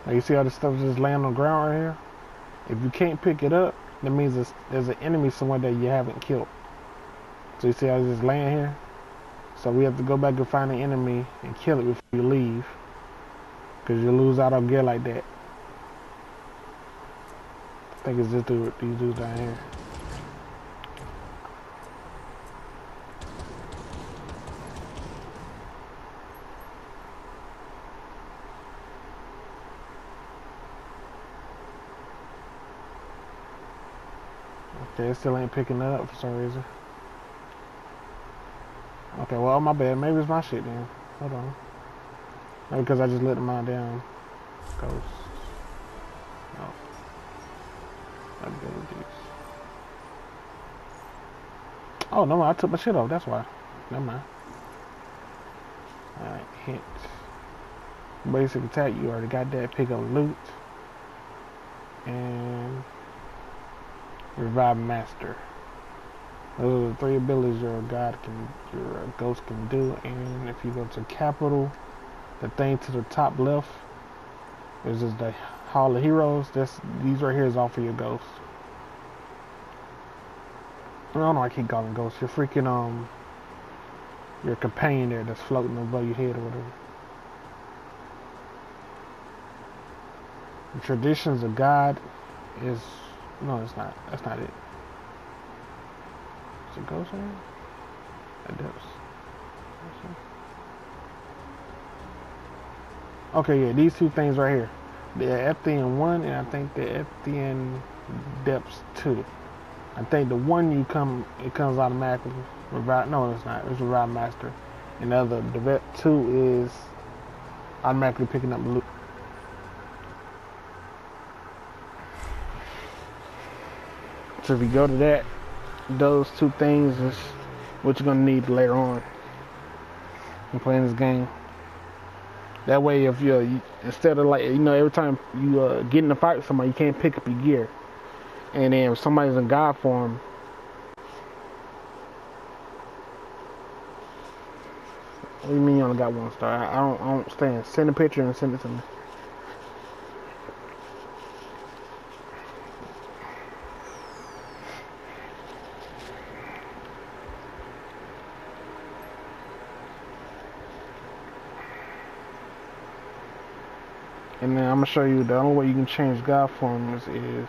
Like you see how this stuff just laying on the ground right here? If you can't pick it up, that means there's an enemy somewhere that you haven't killed. So you see how it's just laying here? So we have to go back and find the enemy and kill it before you leave. Because you lose out on gear like that. I think it's this dude, these dudes down here. Okay, it still ain't picking it up for some reason. Okay, well, my bad. Maybe it's my shit then. Hold on. Maybe because I just let mine down. Ghost. No. Abilities. Oh, no, I took my shit off. That's why. Never mind. Alright, hint. Basic attack, you already got that. Pick up loot. And revive master. Those are the 3 abilities your ghost can do. And if you go to capital, the thing to the top left is just the Hall of Heroes. These right here is all for your ghost. I don't know why I keep calling ghosts. Your freaking your companion there that's floating above your head or whatever. The traditions of God is no, it's not. That's not it. Is it ghost here? That does. Okay, yeah, these 2 things right here. The Epthian 1 and I think the Epthian Depths 2. I think the 1 it comes automatically. Revive, no, it's not. It's Revive Master. And the Vet 2 is automatically picking up loot. So if you go to that, those 2 things is what you're gonna need later on in playing this game. That way, if you instead of like every time you get in a fight with somebody, you can't pick up your gear, and then if somebody's in God form, what do you mean you only got 1 star? I don't understand. Send a picture and send it to me. And then I'm gonna show you the only way you can change God forms is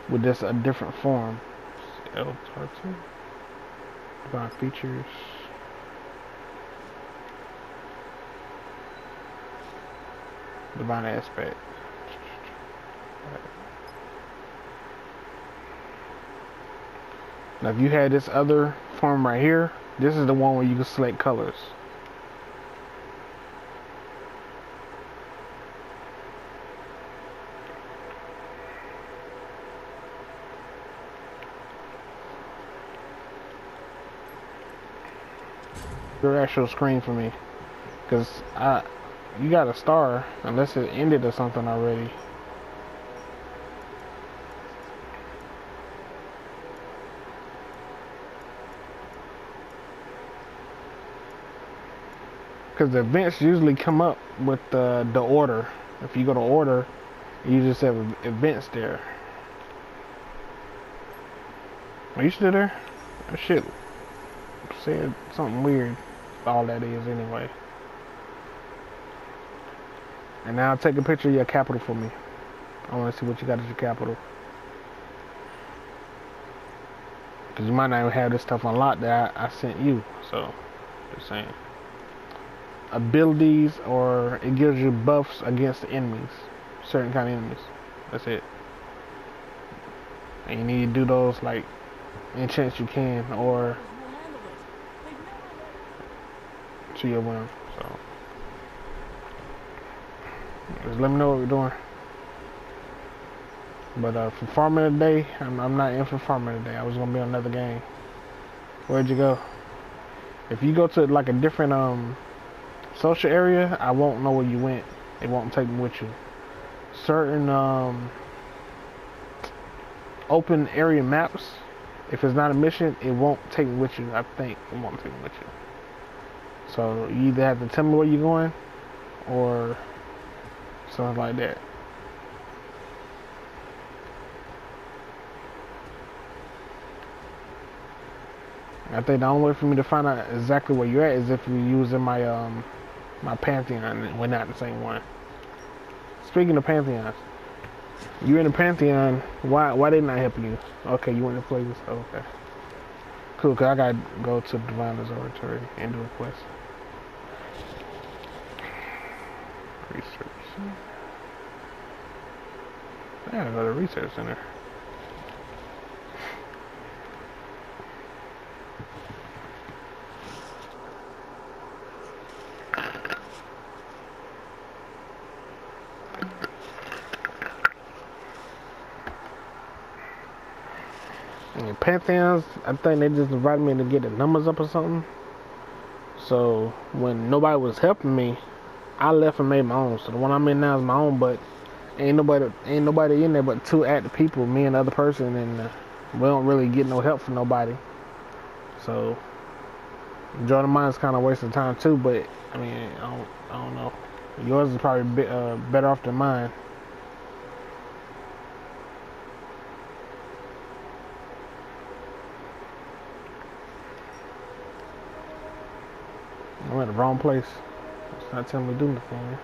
with this a different form. L2. Divine features. Divine aspect. Now if you had this other form right here, this is the one where you can select colors. Your actual screen for me, because you got a star unless it ended or something already. Because the events usually come up with the order. If you go to order, you just have events there. Are you still there? Oh, shit. Said something weird. All that is anyway. And now take a picture of your capital for me. I want to see what you got at your capital. Because you might not even have this stuff unlocked that I sent you. So, just saying. Abilities, or it gives you buffs against the enemies. Certain kind of enemies. That's it. And you need to do those like any chance you can, or to your whim. So just let me know what we're doing. But for farming today, I'm not in for farming today. I was gonna be on another game. Where'd you go? If you go to like a different social area, I won't know where you went. It won't take me with you. Certain open area maps, if it's not a mission, it won't take me with you. I think it won't take me with you. So you either have to tell me where you're going, or something like that. I think the only way for me to find out exactly where you're at is if you're using my my Pantheon, and we're not the same one. Speaking of Pantheons, you're in the Pantheon. Why didn't I help you? Okay, you went to play this. Oh, okay, cool. Cause I gotta go to the Diviner's Oratory and do a quest. Research. I gotta go to the research center. And Pantheons, I think they just invited me to get the numbers up or something. So when nobody was helping me, I left and made my own. So the one I'm in now is my own, but ain't nobody in there but 2 active people, me and the other person, and we don't really get no help from nobody. So joining mine is kind of wasting time too. But I mean, I don't know. Yours is probably better off than mine. I'm at the wrong place. It's not telling me to do anything.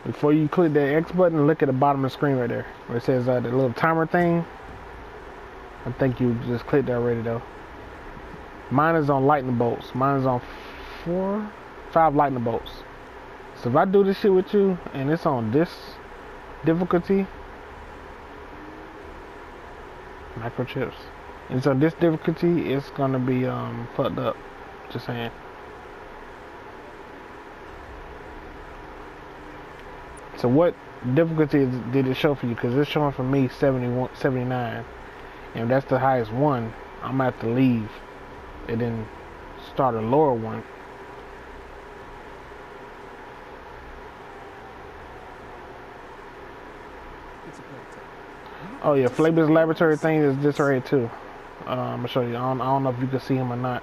Before you click that X button, look at the bottom of the screen right there where it says the little timer thing. I think you just clicked that already though. Mine is on lightning bolts. Mine is on 5 lightning bolts. So if I do this shit with you and it's on this difficulty, microchips, and so this difficulty, it's gonna be fucked up. Just saying. So what difficulty did it show for you? Because it's showing for me 71, 79. And if that's the highest one, I'm gonna have to leave and then start a lower one. Oh yeah, Flavor's laboratory thing is this right here too. I'm gonna show you. I don't know if you can see him or not.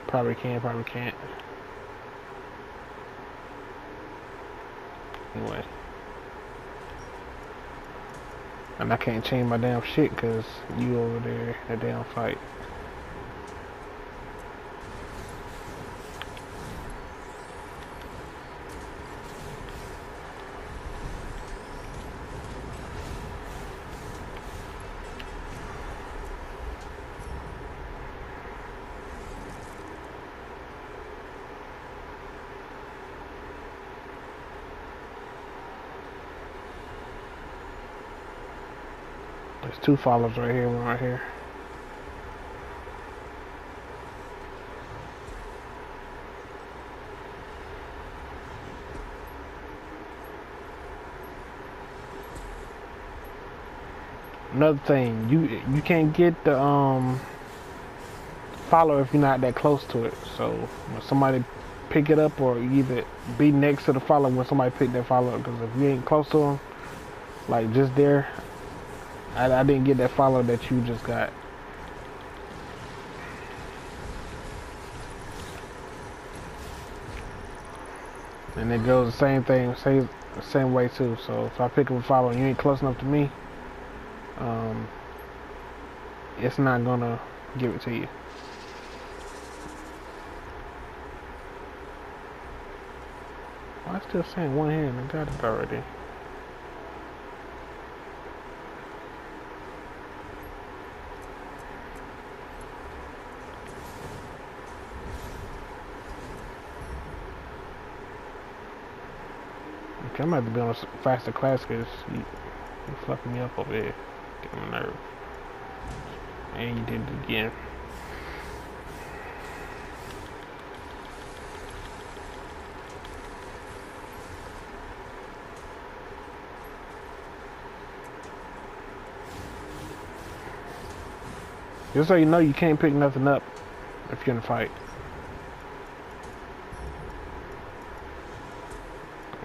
Probably can, probably can't. Anyway. And I can't change my damn shit because you over there in a damn fight. There's 2 followers right here, one right here. Another thing, you can't get the follow if you're not that close to it. So when somebody pick it up, or you either be next to the follow when somebody pick that follow up, because if you ain't close to them, like just there, I didn't get that follow that you just got. And it goes the same thing, same way too. So if I pick up a follow and you ain't close enough to me, it's not gonna give it to you. Why still saying one hand? I got it already. Okay, I'm about to be on a faster class because you fucking me up over here. Get my nerve. And you did it again. Just so you know, you can't pick nothing up if you're in a fight.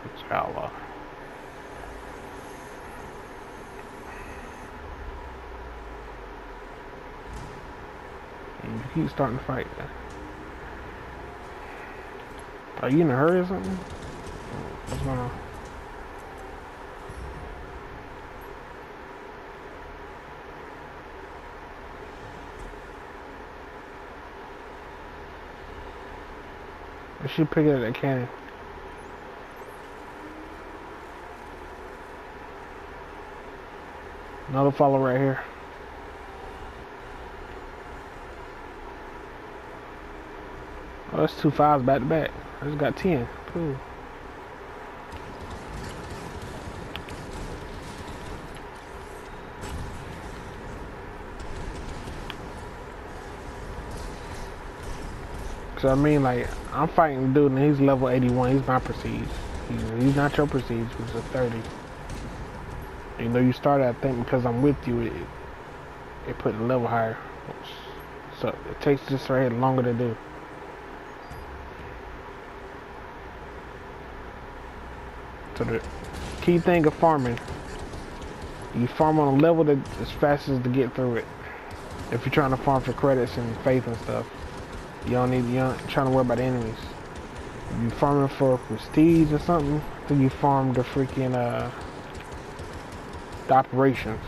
It's outlaw. And you keep starting to fight. Are you in a hurry or something? What's going on? I should pick it at that cannon. Another follow right here. Oh, that's 2 5s back to back. I just got 10. Cool. So I mean, like, I'm fighting a dude and he's level 81. He's not prestige. He's not your prestige, which is a 30. You know, you started, I think, because I'm with you, it put the level higher. So it takes this right here longer to do. So the key thing of farming, you farm on a level that's fastest to get through it. If you're trying to farm for credits and faith and stuff. You ain't trying to worry about enemies. If you farming for prestige or something, then you farm the freaking the operations.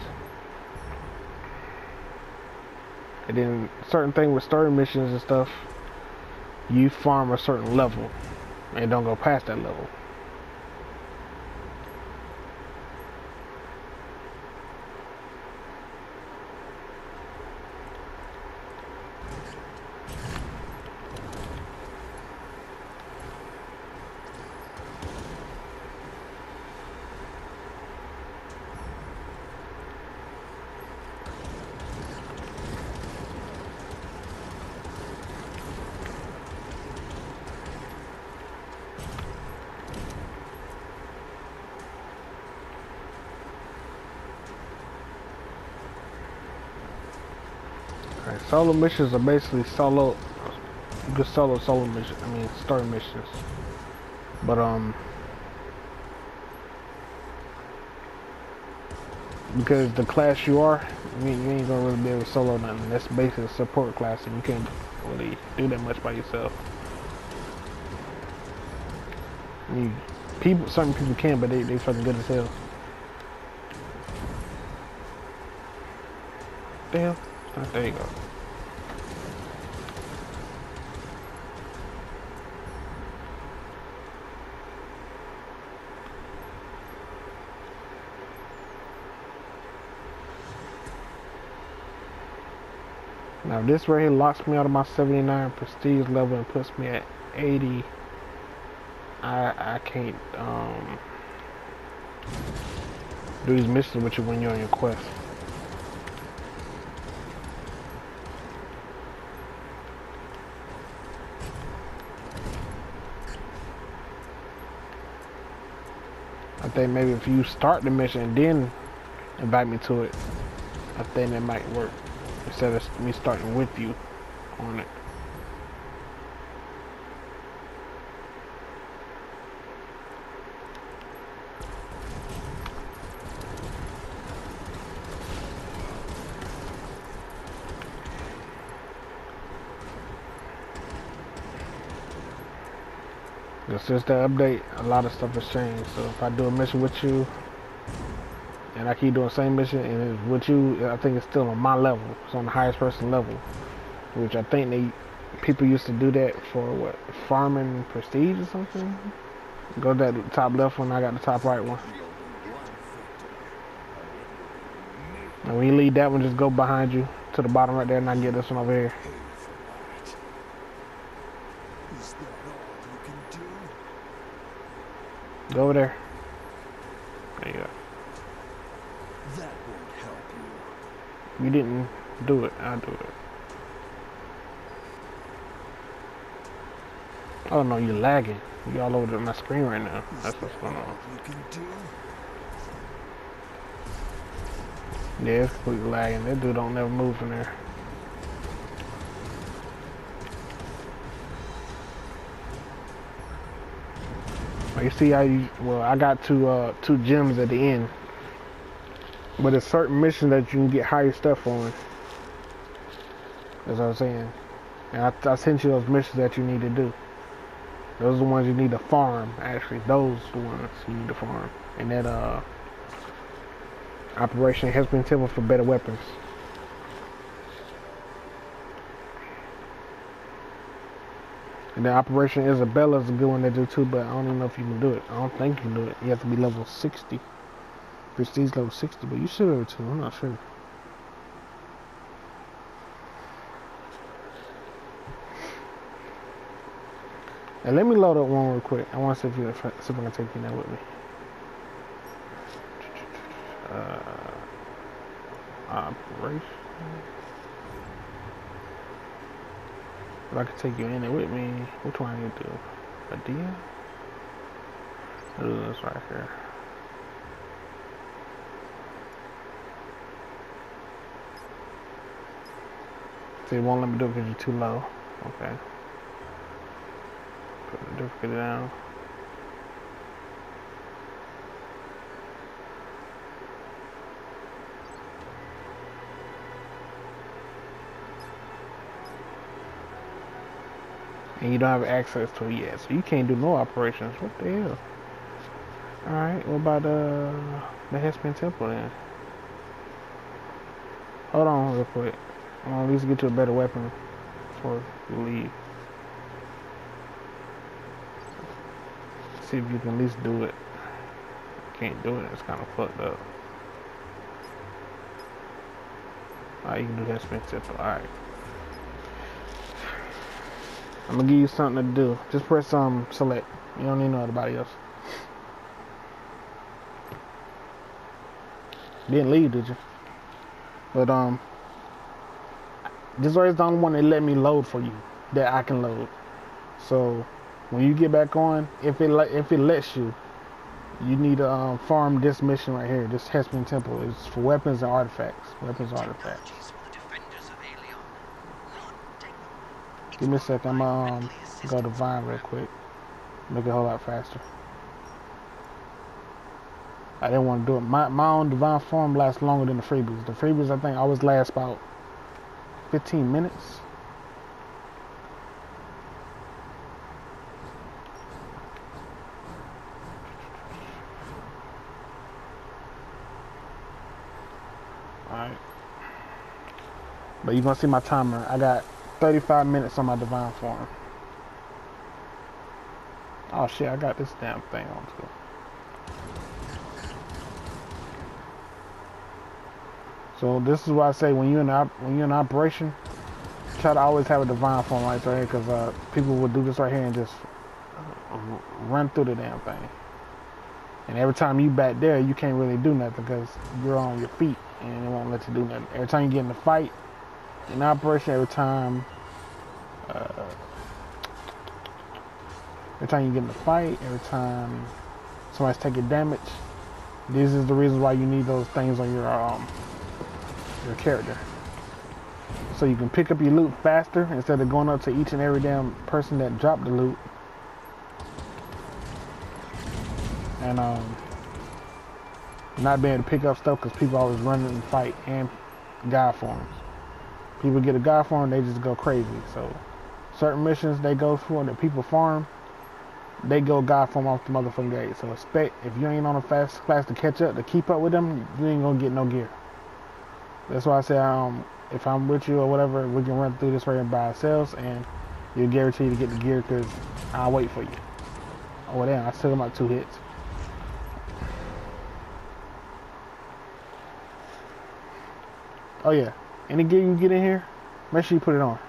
And then certain thing with story missions and stuff, you farm a certain level and don't go past that level. Solo missions are basically solo, you can solo missions, I mean story missions. But because the class you are, you ain't gonna really be able to solo nothing. That's basically a support class and you can't really do that much by yourself. Certain people can, but they fucking good as hell. Damn, there you go. Now this right here locks me out of my 79 prestige level and puts me at 80. I can't do these missions with you when you're on your quest. I think maybe if you start the mission and then invite me to it, I think that might work. Instead of me starting with you on it. Since the update, a lot of stuff has changed. So if I do a mission with you, and I keep doing the same mission, and it's with you, I think it's still on my level. It's on the highest person level, which I think people used to do that for what, farming prestige or something. Go to that top left one, I got the top right one. And when you leave that one, just go behind you to the bottom right there, and I can get this one over here. Go over there. There you go. That won't help you. You didn't do it. I'll do it. Oh no, you're lagging. You're all over my screen right now. That's what's going on. Yeah, it's completely lagging. That dude don't never move from there. Like, you see how you, well, I got two gems at the end. But there's certain missions that you can get higher stuff on. That's what I'm saying. And I sent you those missions that you need to do. Those are the ones you need to farm, actually. Those are the ones you need to farm. And then, Operation Hespin Temple for better weapons. And then Operation Isabella is a good one to do too, but I don't even know if you can do it. I don't think you can do it. You have to be level 60. Prestige level 60, but you should have it too. I'm not sure. And let me load up one real quick. I want to see if I can take you there with me. Operation. If I could take you in there with me, which one I need to do? A deal? Oh, this right here. See, it won't let me do it because you're too low. Okay. Put the difficulty down. And you don't have access to it yet, so you can't do no operations. What the hell? Alright, what about the Hespin Temple then? Hold on real quick. I want to at least get to a better weapon before we leave. See if you can at least do it. Can't do it, it's kind of fucked up. Alright, you can do Hespin Temple, alright. I'm gonna give you something to do. Just press select. You don't need nobody else. Didn't leave, did you? But this is the only one that let me load for you that I can load. So when you get back on, if it lets you, you need to farm this mission right here. This Hespin Temple is for weapons and artifacts. Weapons and artifacts. Give me a sec. I'm go to Vine real quick. Make it a whole lot faster. I didn't want to do it. My own divine form lasts longer than the freebies. The freebies I think always last about 15 minutes. Alright. But you're gonna see my timer. I got 35 minutes on my divine form. Oh shit, I got this damn thing on too. So this is why I say when you're in operation, try to always have a divine form right here, because people will do this right here and just run through the damn thing. And every time you back there, you can't really do nothing because you're on your feet and it won't let you do nothing. Every time you get in a fight, in operation, every time you get in a fight, every time somebody's taking damage, this is the reason why you need those things on your character. So you can pick up your loot faster instead of going up to each and every damn person that dropped the loot. And not being able to pick up stuff because people always run and fight and god forms. People get a god form, they just go crazy. So certain missions they go for that people farm, they go god form off the motherfucking gate. So expect if you ain't on a fast class to catch up, to keep up with them, you ain't gonna get no gear. That's why I say if I'm with you or whatever, we can run through this right here by ourselves and you're guaranteed to get the gear because I'll wait for you. Oh damn, I took him out 2 hits. Oh yeah, any gear you get in here, make sure you put it on.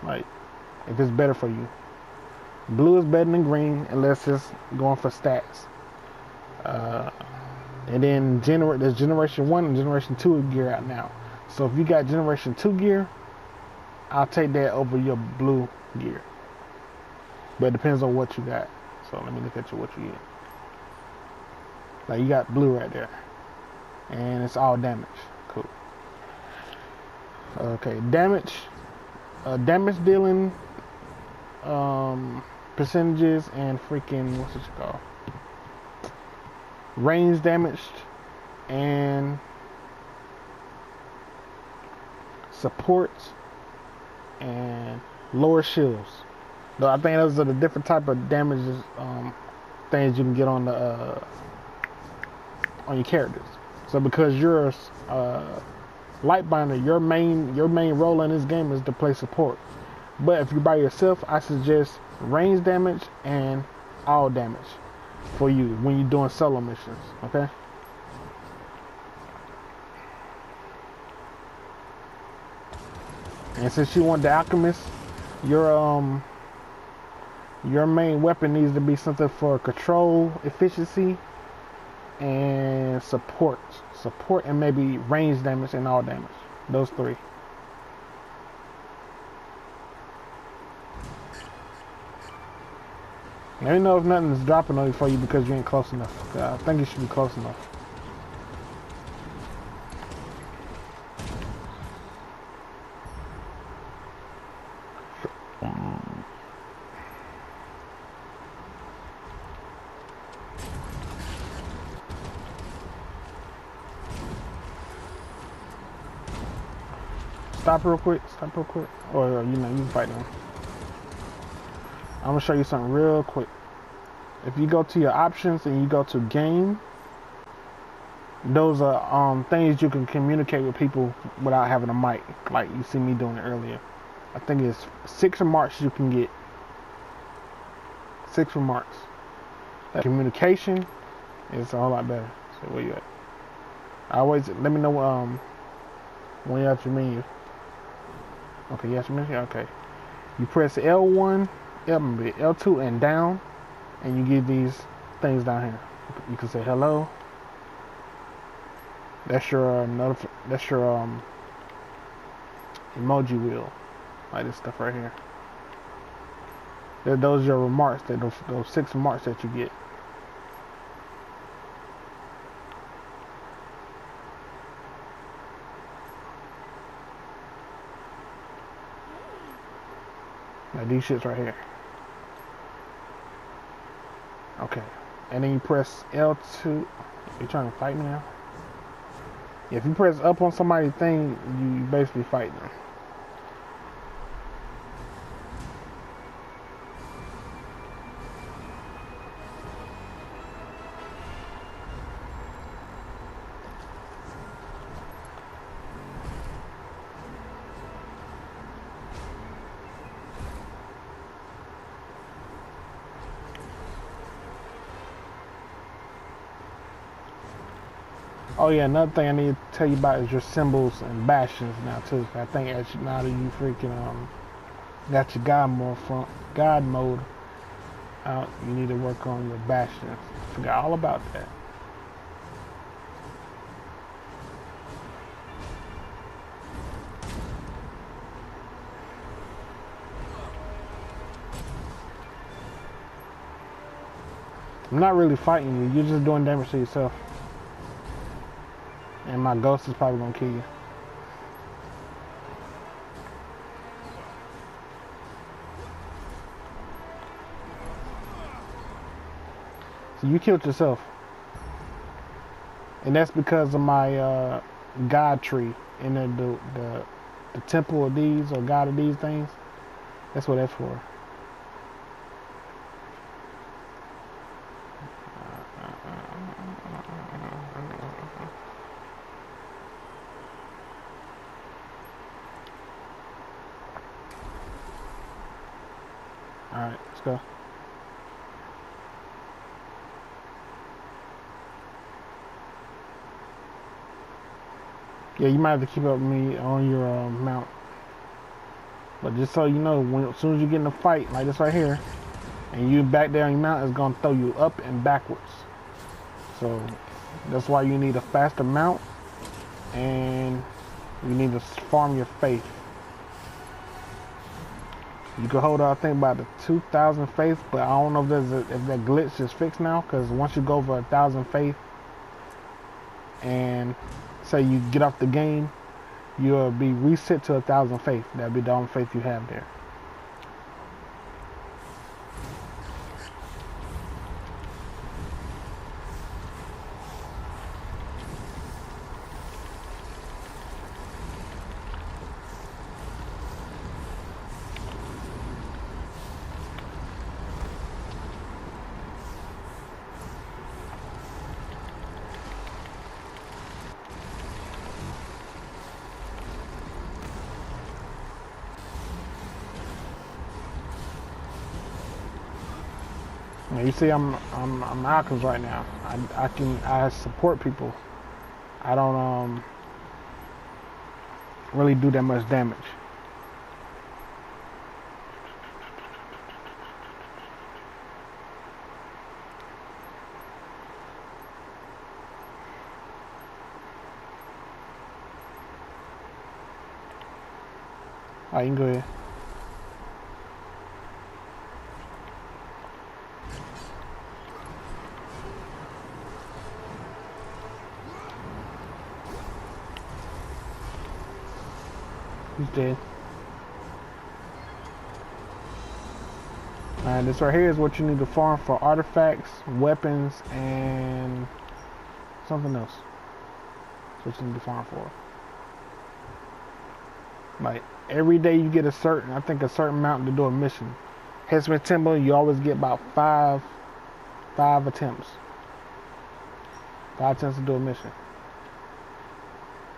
Like, if it's better for you. Blue is better than green unless it's going for stats. And then there's Generation 1 and Generation 2 gear out now. So if you got Generation 2 gear, I'll take that over your blue gear. But it depends on what you got. So let me look at what you get. Like you got blue right there. And it's all damage. Cool. Okay, damage dealing percentages and freaking, what's it called? range damaged, and support, and lower shields. Though I think those are the different type of damages, things you can get on your characters. So because you're Lightbinder, your main role in this game is to play support. But if you're by yourself, I suggest range damage and all damage for you when you're doing solo missions. Okay. And since you want the alchemist, your main weapon needs to be something for control, efficiency, and support. Support and maybe range damage and all damage. Those three. Let me know if nothing is dropping on you for you because you ain't close enough. I think you should be close enough. Stop real quick. Or, you can fight them. I'm gonna show you something real quick. If you go to your options and you go to game, those are things you can communicate with people without having a mic, like you see me doing it earlier. I think it's 6 remarks you can get. 6 remarks. That communication is a whole lot better. So where you at? Always let me know when you're at your menu. Okay, yes, menu. Okay. You press L1, L2, and down, and you get these things down here. You can say hello. That's your emoji wheel, like this stuff right here. Those are your remarks. Those 6 remarks that you get. Like these shits right here. Okay. And then you press L2. You trying to fight me now? If you press up on somebody's thing, you basically fight them. Oh yeah, another thing I need to tell you about is your symbols and bastions now too. I think now that you freaking got your God mode out, you need to work on your bastions. Forgot all about that. I'm not really fighting you, you're just doing damage to yourself. And my ghost is probably gonna kill you. So you killed yourself. And that's because of my God tree in the temple of these, or God of these things. That's what that's for. Alright, let's go. Yeah, you might have to keep up with me on your mount. But just so you know, as soon as you get in a fight, like this right here, and you back there on your mount, it's going to throw you up and backwards. So that's why you need a faster mount, and you need to farm your faith. You can hold out, I think, about the 2,000 faith, but I don't know if that glitch is fixed now, because once you go over 1,000 faith, and say you get off the game, you'll be reset to 1,000 faith. That'll be the only faith you have there. Now, you see, I'm Alchemist right now. I support people. I don't really do that much damage. Alright, you can go ahead. He's dead. Alright, this right here is what you need to farm for artifacts, weapons, and something else. That's what you need to farm for. Like, every day you get a certain, I think a certain amount to do a mission. Headsman Timber, you always get about five attempts. 5 attempts to do a mission.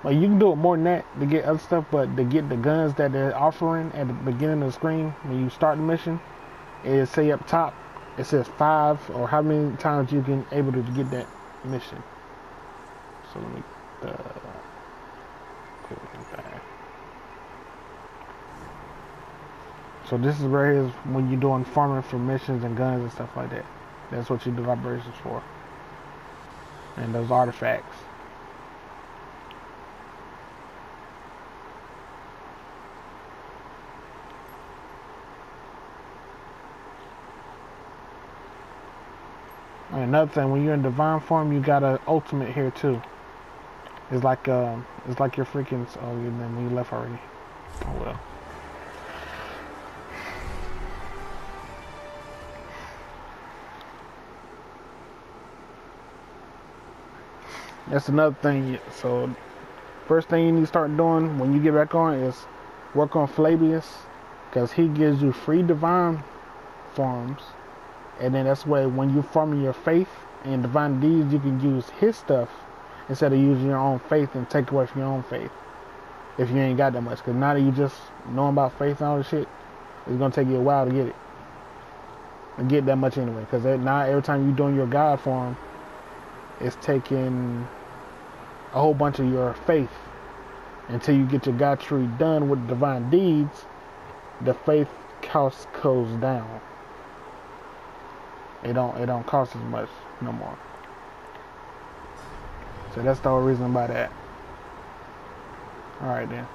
Like, you can do it more than that to get other stuff, but to get the guns that they're offering at the beginning of the screen, when you start the mission, it say up top, it says 5 or how many times you can able to get that mission. So let me put it back. So this is right here is when you're doing farming for missions and guns and stuff like that. That's what you do vibrations for. And those artifacts. And another thing, when you're in divine form, you got an ultimate here too. It's like your freaking. Oh, you left already. Oh well. That's another thing. So, first thing you need to start doing when you get back on is work on Flavius, because he gives you free divine forms, and then that's why when you farming your faith and divine deeds, you can use his stuff instead of using your own faith and take away from your own faith if you ain't got that much. Because now that you just knowing about faith and all this shit, it's gonna take you a while to get it and get that much anyway. Because now every time you're doing your God form, it's taking a whole bunch of your faith until you get your God tree done with divine deeds. The faith cost goes down. It don't cost as much no more. So that's the whole reason by that. Alright then.